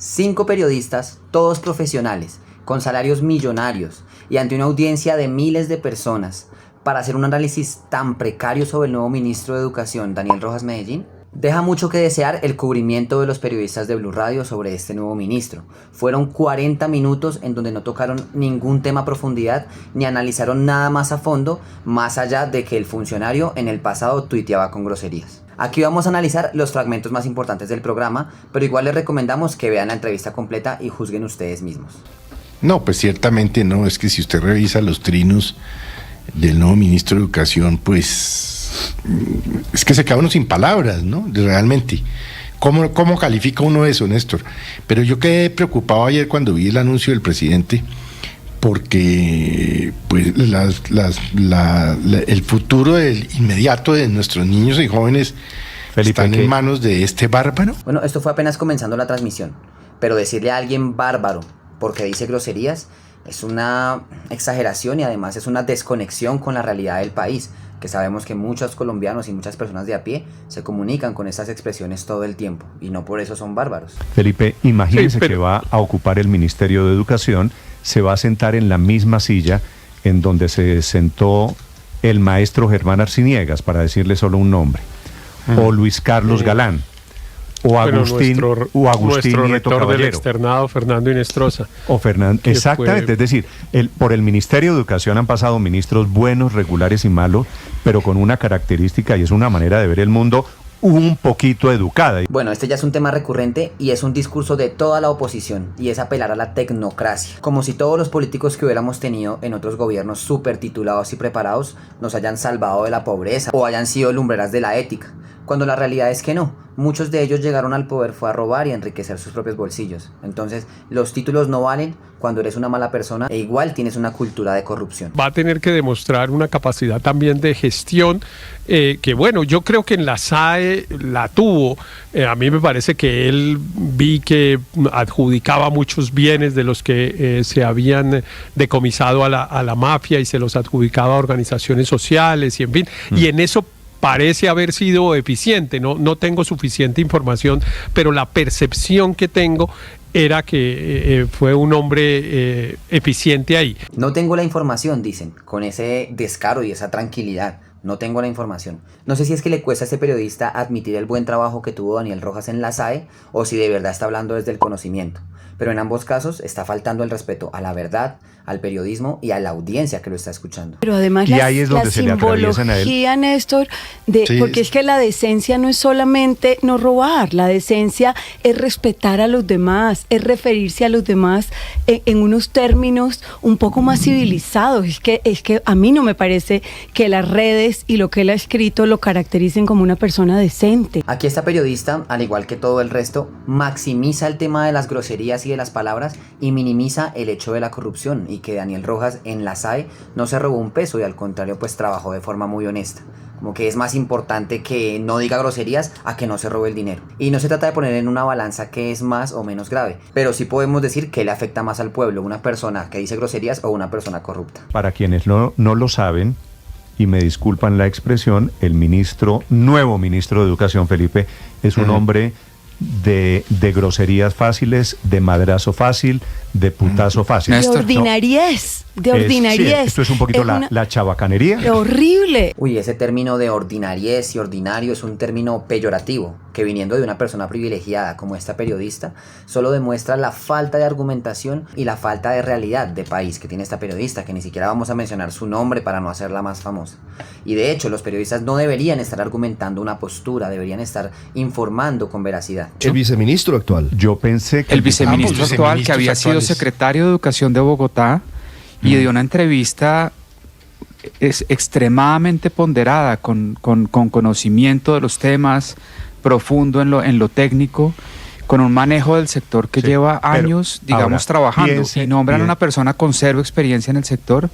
5 periodistas, todos profesionales, con salarios millonarios y ante una audiencia de miles de personas, para hacer un análisis tan precario sobre el nuevo ministro de Educación, Daniel Rojas Medellín. Deja mucho que desear el cubrimiento de los periodistas de Blue Radio sobre este nuevo ministro. Fueron 40 minutos en donde no tocaron ningún tema a profundidad ni analizaron nada más a fondo, más allá de que el funcionario en el pasado tuiteaba con groserías. Aquí vamos a analizar los fragmentos más importantes del programa, pero igual les recomendamos que vean la entrevista completa y juzguen ustedes mismos. No, pues ciertamente no, es que si usted revisa los trinos del nuevo ministro de Educación, pues es que se queda uno sin palabras, ¿no? Realmente. ¿Cómo califica uno eso, Néstor? Pero yo quedé preocupado ayer cuando vi el anuncio del presidente, porque pues el futuro del inmediato de nuestros niños y jóvenes, Felipe, están en manos de este bárbaro. Bueno, esto fue apenas comenzando la transmisión, pero decirle a alguien bárbaro porque dice groserías es una exageración y además es una desconexión con la realidad del país, que sabemos que muchos colombianos y muchas personas de a pie se comunican con estas expresiones todo el tiempo y no por eso son bárbaros. Felipe, imagínese que va a ocupar el Ministerio de Educación, se va a sentar en la misma silla en donde se sentó el maestro Germán Arciniegas, para decirle solo un nombre, o Luis Carlos Galán, o Agustín nuestro Nieto rector Caballero, del externado, Fernando Inestrosa. O Fernando, exactamente, es decir, por el Ministerio de Educación han pasado ministros buenos, regulares y malos, pero con una característica y es una manera de ver el mundo un poquito educada. Bueno, este ya es un tema recurrente y es un discurso de toda la oposición y es apelar a la tecnocracia, como si todos los políticos que hubiéramos tenido en otros gobiernos súper titulados y preparados nos hayan salvado de la pobreza o hayan sido lumbreras de la ética, cuando la realidad es que no. Muchos de ellos llegaron al poder fue a robar y a enriquecer sus propios bolsillos. Entonces, los títulos no valen cuando eres una mala persona e igual tienes una cultura de corrupción. Va a tener que demostrar una capacidad también de gestión que, bueno, yo creo que en la SAE la tuvo. A mí me parece que él vi que adjudicaba muchos bienes de los que se habían decomisado a la mafia y se los adjudicaba a organizaciones sociales y en fin. Y en eso parece haber sido eficiente, no tengo suficiente información, pero la percepción que tengo era que fue un hombre eficiente ahí. No tengo la información, dicen, con ese descaro y esa tranquilidad. No tengo la información. No sé si es que le cuesta a este periodista admitir el buen trabajo que tuvo Daniel Rojas en la SAE o si de verdad está hablando desde el conocimiento. Pero en ambos casos está faltando el respeto a la verdad, al periodismo y a la audiencia que lo está escuchando. Pero además y ahí es donde se le atraviesan a él. Néstor, porque es que la decencia no es solamente no robar, la decencia es respetar a los demás, es referirse a los demás en unos términos un poco más civilizados. Es que a mí no me parece que las redes y lo que él ha escrito lo caractericen como una persona decente. Aquí esta periodista, al igual que todo el resto, maximiza el tema de las groserías y de las palabras y minimiza el hecho de la corrupción y que Daniel Rojas en la SAE no se robó un peso y al contrario pues trabajó de forma muy honesta. Como que es más importante que no diga groserías a que no se robe el dinero. Y no se trata de poner en una balanza qué es más o menos grave, pero sí podemos decir que le afecta más al pueblo una persona que dice groserías o una persona corrupta. Para quienes no lo saben, y me disculpan la expresión, el nuevo ministro de Educación, Felipe, es un hombre de groserías fáciles, de madrazo fácil, de putazo fácil. De ordinariez, de ordinariez. Sí, esto es un poquito la chabacanería. Horrible. Uy, ese término de ordinariez y ordinario es un término peyorativo, que viniendo de una persona privilegiada como esta periodista, solo demuestra la falta de argumentación y la falta de realidad de país que tiene esta periodista, que ni siquiera vamos a mencionar su nombre para no hacerla más famosa. Y de hecho, los periodistas no deberían estar argumentando una postura, deberían estar informando con veracidad. El viceministro actual. Yo pensé que el viceministro actual, que había sido secretario de Educación de Bogotá y dio una entrevista extremadamente ponderada, con conocimiento de los temas, profundo en lo técnico, con un manejo del sector que lleva años, digamos, trabajando. Y nombran a una persona con cero experiencia en el sector.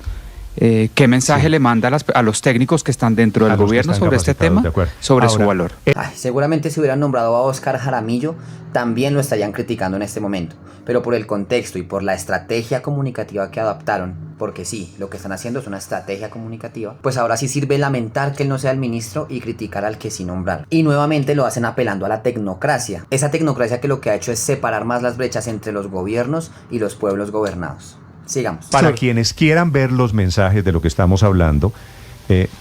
¿Qué mensaje le manda a los técnicos que están dentro del gobierno sobre este tema, sobre su valor? Ay, seguramente si hubieran nombrado a Óscar Jaramillo, también lo estarían criticando en este momento. Pero por el contexto y por la estrategia comunicativa que adoptaron, porque sí, lo que están haciendo es una estrategia comunicativa, pues ahora sí sirve lamentar que él no sea el ministro y criticar al que sí nombrar. Y nuevamente lo hacen apelando a la tecnocracia. Esa tecnocracia que lo que ha hecho es separar más las brechas entre los gobiernos y los pueblos gobernados. Sigamos. Para quienes quieran ver los mensajes de lo que estamos hablando,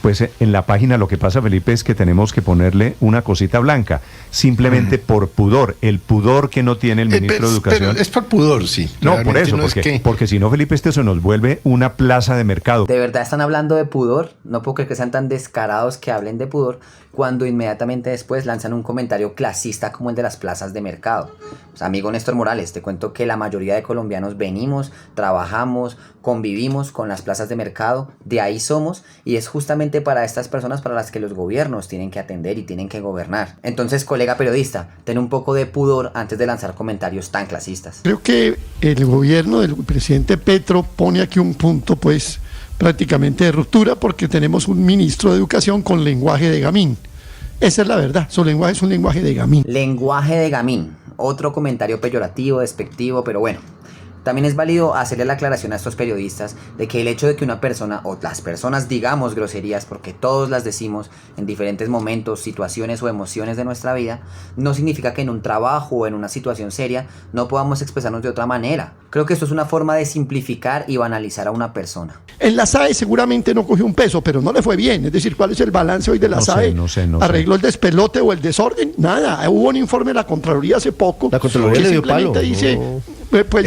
pues en la página lo que pasa, Felipe, es que tenemos que ponerle una cosita blanca, simplemente por pudor, el pudor que no tiene el ministro de Educación. Pero es por pudor, sí. No, por eso, porque si no, Felipe, se nos vuelve una plaza de mercado. ¿De verdad están hablando de pudor? No puedo creer que sean tan descarados que hablen de pudor cuando inmediatamente después lanzan un comentario clasista como el de las plazas de mercado. Pues, amigo Néstor Morales, te cuento que la mayoría de colombianos venimos, trabajamos, convivimos con las plazas de mercado, de ahí somos, y es justamente para estas personas para las que los gobiernos tienen que atender y tienen que gobernar. Entonces, colega periodista, ten un poco de pudor antes de lanzar comentarios tan clasistas. Creo que el gobierno del presidente Petro pone aquí un punto, pues, prácticamente de ruptura, porque tenemos un ministro de Educación con lenguaje de gamín. Esa es la verdad, su lenguaje es un lenguaje de gamín. Lenguaje de gamín, otro comentario peyorativo, despectivo, pero bueno. También es válido hacerle la aclaración a estos periodistas de que el hecho de que una persona o las personas digamos groserías, porque todos las decimos en diferentes momentos, situaciones o emociones de nuestra vida, no significa que en un trabajo o en una situación seria no podamos expresarnos de otra manera. Creo que esto es una forma de simplificar y banalizar a una persona. En la SAE seguramente no cogió un peso, pero no le fue bien. Es decir, ¿cuál es el balance hoy de la SAE? No sé. ¿Arregló el despelote o el desorden? Nada. Hubo un informe de la Contraloría hace poco. La Contraloría le dio palo. Dice, pues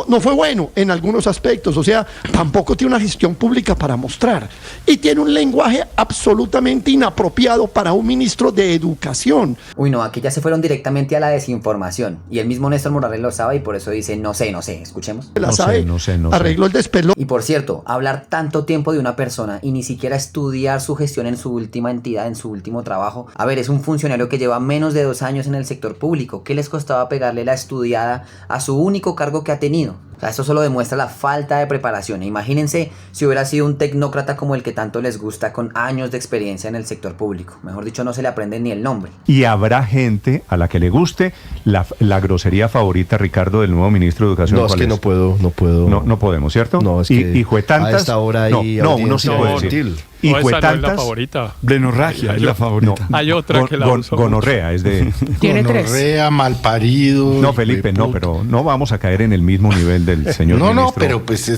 no fue bueno en algunos aspectos, o sea, tampoco tiene una gestión pública para mostrar y tiene un lenguaje absolutamente inapropiado para un ministro de Educación. Uy, no, aquí ya se fueron directamente a la desinformación y el mismo Néstor Morales lo sabe y por eso dice no sé, escuchemos. No sé. Arregló el despelote. Y por cierto, hablar tanto tiempo de una persona y ni siquiera estudiar su gestión en su última entidad, en su último trabajo. A ver, es un funcionario que lleva menos de 2 años en el sector público. ¿Qué les costaba pegarle la estudiada a su único cargo que ha tenido? O sea, esto solo demuestra la falta de preparación. Imagínense si hubiera sido un tecnócrata como el que tanto les gusta, con años de experiencia en el sector público. Mejor dicho, no se le aprende ni el nombre. Y habrá gente a la que le guste la grosería favorita, Ricardo, del nuevo ministro de Educación. No, es que no puedo. No podemos, ¿cierto? No, es que y fue tantas. a esta hora uno sí puede decir. Y no, fue esa tantas. no es la favorita. Blenorragia es la favorita. Hay otra que la uso. Gonorrea es de. Tiene 3. Gonorrea, malparido. No, Felipe, no, pero no vamos a caer en el mismo nivel del señor ministro. No, pero pues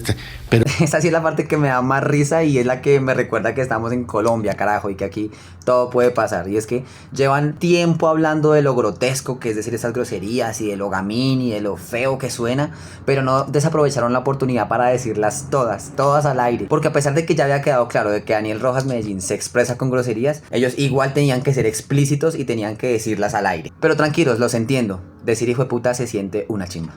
Esa sí es la parte que me da más risa y es la que me recuerda que estamos en Colombia, carajo, y que aquí todo puede pasar. Y es que llevan tiempo hablando de lo grotesco, que es decir, esas groserías y de lo gamín y de lo feo que suena, pero no desaprovecharon la oportunidad para decirlas todas al aire. Porque a pesar de que ya había quedado claro de que Daniel Rojas Medellín se expresa con groserías, ellos igual tenían que ser explícitos y tenían que decirlas al aire. Pero tranquilos, los entiendo. Decir hijo de puta se siente una chimba.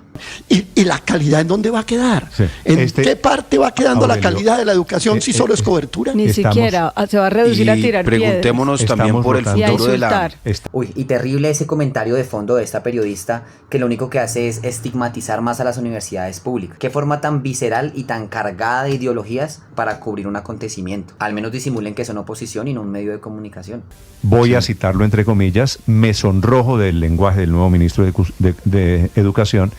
¿Y la calidad en dónde va a quedar? Sí. ¿En qué parte va quedando la calidad de la educación si solo es cobertura? Ni siquiera se va a reducir a tirar preguntémonos piedras. también por el futuro de la... Uy, y terrible ese comentario de fondo de esta periodista que lo único que hace es estigmatizar más a las universidades públicas. Qué forma tan visceral y tan cargada de ideologías para cubrir un acontecimiento. Al menos disimulen que son oposición y no un medio de comunicación. Voy a citarlo entre comillas, me sonrojo del lenguaje del nuevo ministro de Educación,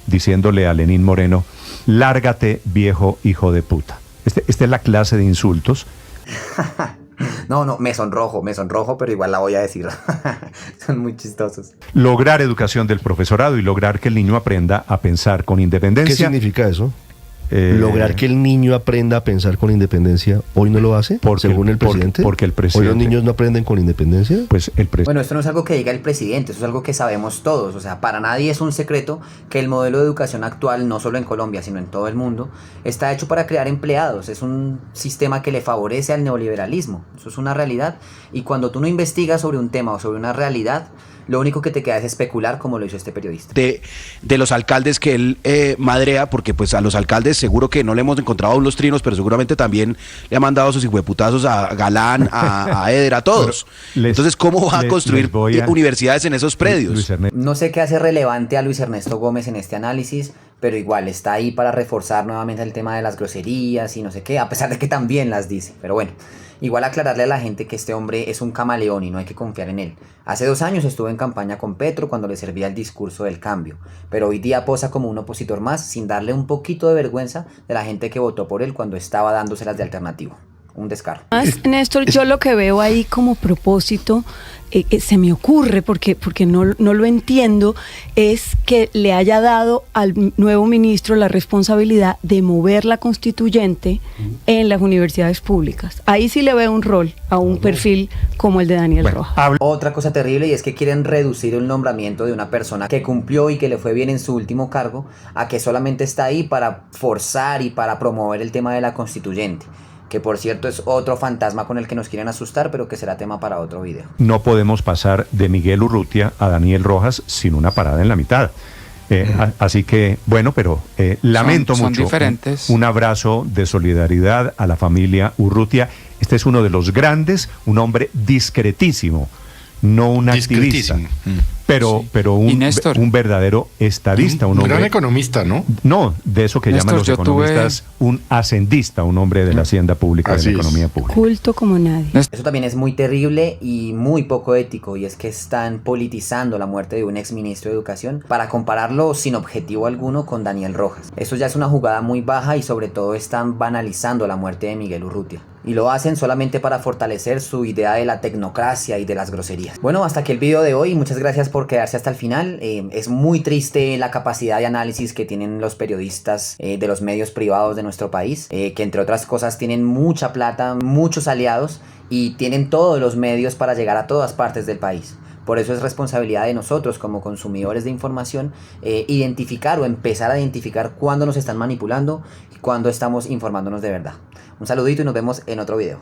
diciéndole a Lenín Moreno, lárgate viejo hijo de puta. Esta es la clase de insultos. No, me sonrojo, pero igual la voy a decir. Son muy chistosos. Lograr educación del profesorado y lograr que el niño aprenda a pensar con independencia. ¿Qué significa eso? Lograr que el niño aprenda a pensar con independencia, ¿hoy no lo hace? Según el presidente. Porque el presidente. ¿Hoy los niños no aprenden con independencia? Pues Bueno, esto no es algo que diga el presidente, eso es algo que sabemos todos. O sea, para nadie es un secreto que el modelo de educación actual, no solo en Colombia, sino en todo el mundo, está hecho para crear empleados. Es un sistema que le favorece al neoliberalismo. Eso es una realidad. Y cuando tú no investigas sobre un tema o sobre una realidad, lo único que te queda es especular, como lo hizo este periodista. De los alcaldes que él madrea, porque pues a los alcaldes seguro que no le hemos encontrado aún los trinos, pero seguramente también le ha mandado sus hijueputazos a Galán, a Eder, a todos. Entonces, ¿cómo va a construir universidades en esos predios? No sé qué hace relevante a Luis Ernesto Gómez en este análisis, pero igual está ahí para reforzar nuevamente el tema de las groserías y no sé qué, a pesar de que también las dice. Pero bueno, igual aclararle a la gente que este hombre es un camaleón y no hay que confiar en él. Hace 2 años estuvo en campaña con Petro cuando le servía el discurso del cambio, pero hoy día posa como un opositor más sin darle un poquito de vergüenza de la gente que votó por él cuando estaba dándoselas de alternativo. Un descaro. Néstor, yo lo que veo ahí como propósito, se me ocurre, porque no lo entiendo, es que le haya dado al nuevo ministro la responsabilidad de mover la constituyente en las universidades públicas. Ahí sí le veo un rol a un perfil como el de Daniel Rojas. Otra cosa terrible, y es que quieren reducir el nombramiento de una persona que cumplió y que le fue bien en su último cargo a que solamente está ahí para forzar y para promover el tema de la constituyente, que por cierto es otro fantasma con el que nos quieren asustar, pero que será tema para otro video. No podemos pasar de Miguel Urrutia a Daniel Rojas sin una parada en la mitad. Así que, bueno, pero lamento son mucho. Diferentes. Un abrazo de solidaridad a la familia Urrutia. Este es uno de los grandes, un hombre discretísimo, no un activista, pero un verdadero estadista, un hombre, gran economista, ¿no? No, de eso que Néstor, llaman los economistas un hacendista, un hombre de la hacienda pública, Así de la es. economía pública. Culto como nadie. Eso también es muy terrible y muy poco ético, y es que están politizando la muerte de un exministro de Educación para compararlo sin objetivo alguno con Daniel Rojas. Eso ya es una jugada muy baja y sobre todo están banalizando la muerte de Miguel Urrutia. Y lo hacen solamente para fortalecer su idea de la tecnocracia y de las groserías. Bueno, hasta aquí el video de hoy. Muchas gracias por quedarse hasta el final. Es muy triste la capacidad de análisis que tienen los periodistas de los medios privados de nuestro país, que entre otras cosas tienen mucha plata, muchos aliados y tienen todos los medios para llegar a todas partes del país. Por eso es responsabilidad de nosotros como consumidores de información identificar o empezar a identificar cuándo nos están manipulando y cuándo estamos informándonos de verdad. Un saludito y nos vemos en otro video.